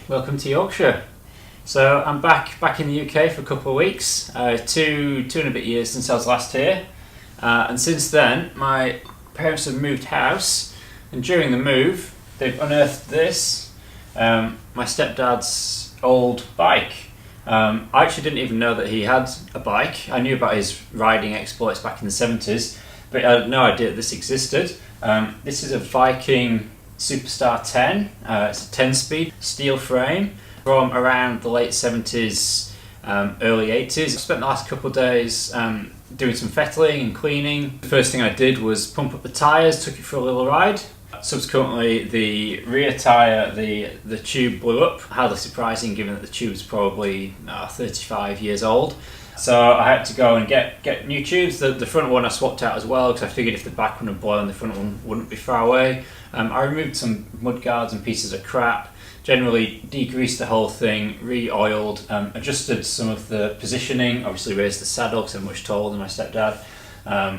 welcome to Yorkshire. So I'm back in the UK for a couple of weeks, two and a bit years since I was last here, and since then my parents have moved house, and during the move they've unearthed this, my stepdad's old bike. I actually didn't even know that he had a bike. I knew about his riding exploits back in the 70s, but I had no idea that this existed. This is a Viking Superstar 10, it's a 10-speed steel frame from around the late 70s, early 80s. I spent the last couple of days doing some fettling and cleaning. The first thing I did was pump up the tyres, took it for a little ride. Subsequently, the rear tyre, the tube blew up. Hardly surprising given that the tube is probably 35 years old. So I had to go and get new tubes. The front one I swapped out as well because I figured if the back one had blown, the front one wouldn't be far away. I removed some mud guards and pieces of crap, generally degreased the whole thing, re-oiled, adjusted some of the positioning, obviously raised the saddle because I'm much taller than my stepdad,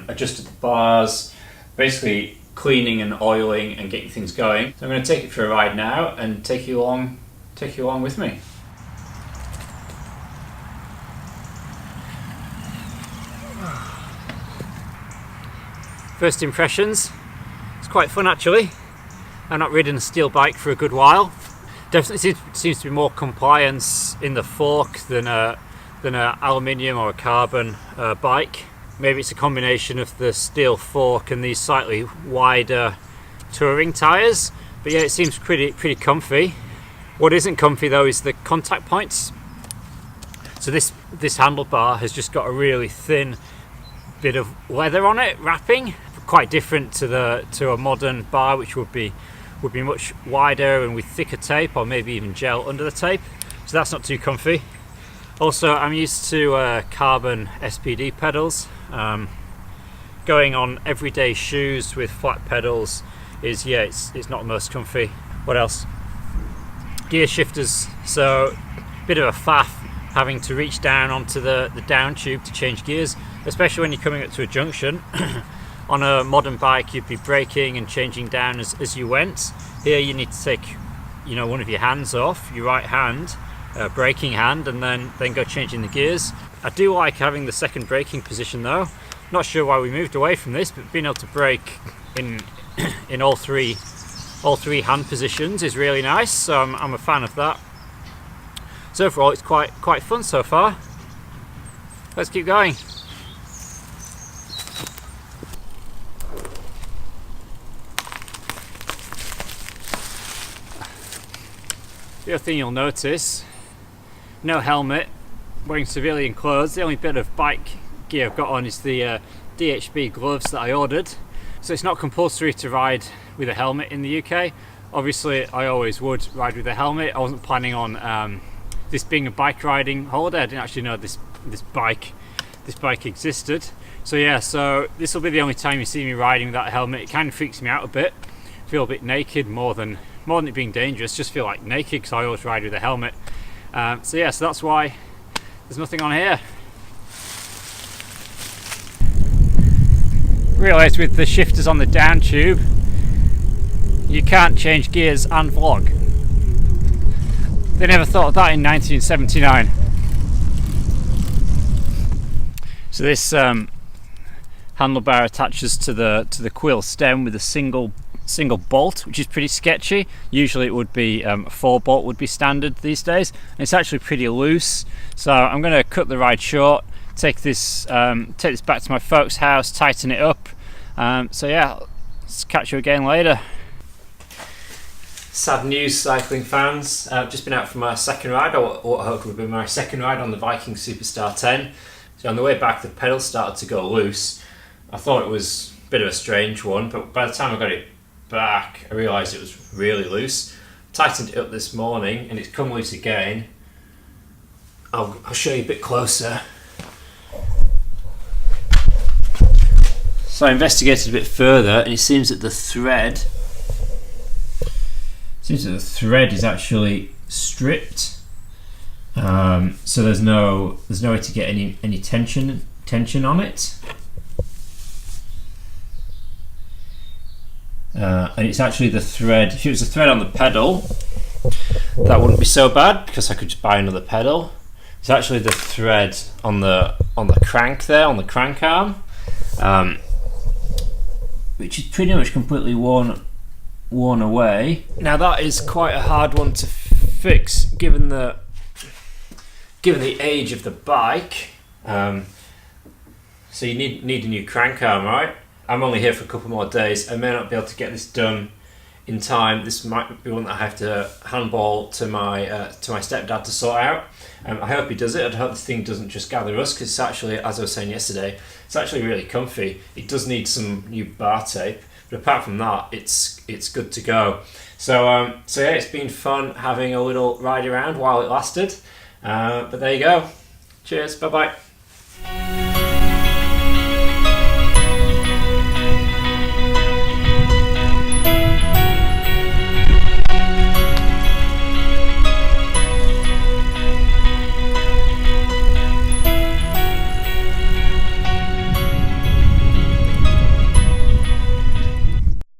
adjusted the bars, basically cleaning and oiling and getting things going. So I'm going to take it for a ride now and take you along with me. First impressions, it's quite fun actually. I've not ridden a steel bike for a good while. Definitely seems to be more compliance in the fork than a aluminium or a carbon bike. Maybe it's a combination of the steel fork and these slightly wider touring tyres. But yeah, it seems pretty comfy. What isn't comfy though is the contact points. So this handlebar has just got a really thin bit of leather on it, wrapping. Quite different to a modern bar, which would be much wider and with thicker tape or maybe even gel under the tape. So that's not too comfy. Also, I'm used to carbon SPD pedals. Going on everyday shoes with flat pedals is, yeah, it's not the most comfy. What else? Gear shifters. So a bit of a faff having to reach down onto the down tube to change gears, especially when you're coming up to a junction. On a modern bike you'd be braking and changing down as you went. Here you need to take one of your hands off, your right hand, braking hand, and then go changing the gears. I do like having the second braking position though. Not sure why we moved away from this, but being able to brake in all three hand positions is really nice, so I'm a fan of that. So overall it's quite fun so far. Let's keep going. The other thing you'll notice, no helmet, wearing civilian clothes. The only bit of bike gear I've got on is the DHB gloves that I ordered. So it's not compulsory to ride with a helmet in the UK. Obviously I always would ride with a helmet. I wasn't planning on this being a bike riding holiday. I didn't actually know this bike existed. So yeah, so this will be the only time you see me riding without a helmet. It kind of freaks me out a bit. I feel a bit naked more than it being dangerous, just feel like naked because I always ride with a helmet. So that's why there's nothing on here. Realised with the shifters on the down tube, you can't change gears and vlog. They never thought of that in 1979. So this handlebar attaches to the quill stem with a single bolt, which is pretty sketchy. Usually it would be a 4-bolt would be standard these days, and it's actually pretty loose. So I'm going to cut the ride short, take this back to my folks' house, tighten it up. So yeah, let's catch you again later. Sad news, cycling fans. I've just been out for my second ride, or what I hope would be my second ride on the Viking Superstar 10. So on the way back the pedals started to go loose. I thought it was a bit of a strange one, but by the time I got it back I realised it was really loose. Tightened it up this morning and it's come loose again. I'll show you a bit closer. So I investigated a bit further and it seems that the thread is actually stripped. So there's no way to get any tension on it. And it's actually the thread. If it was a thread on the pedal, that wouldn't be so bad because I could just buy another pedal. It's actually the thread on the crank there, on the crank arm, which is pretty much completely worn away. Now that is quite a hard one to fix given the age of the bike. So you need a new crank arm, right? I'm only here for a couple more days. I may not be able to get this done in time. This might be one that I have to handball to my stepdad to sort out. I hope he does it. I hope this thing doesn't just gather rust, because it's actually, as I was saying yesterday, it's actually really comfy. It does need some new bar tape, but apart from that, it's good to go. So yeah, it's been fun having a little ride around while it lasted. But there you go. Cheers. Bye bye.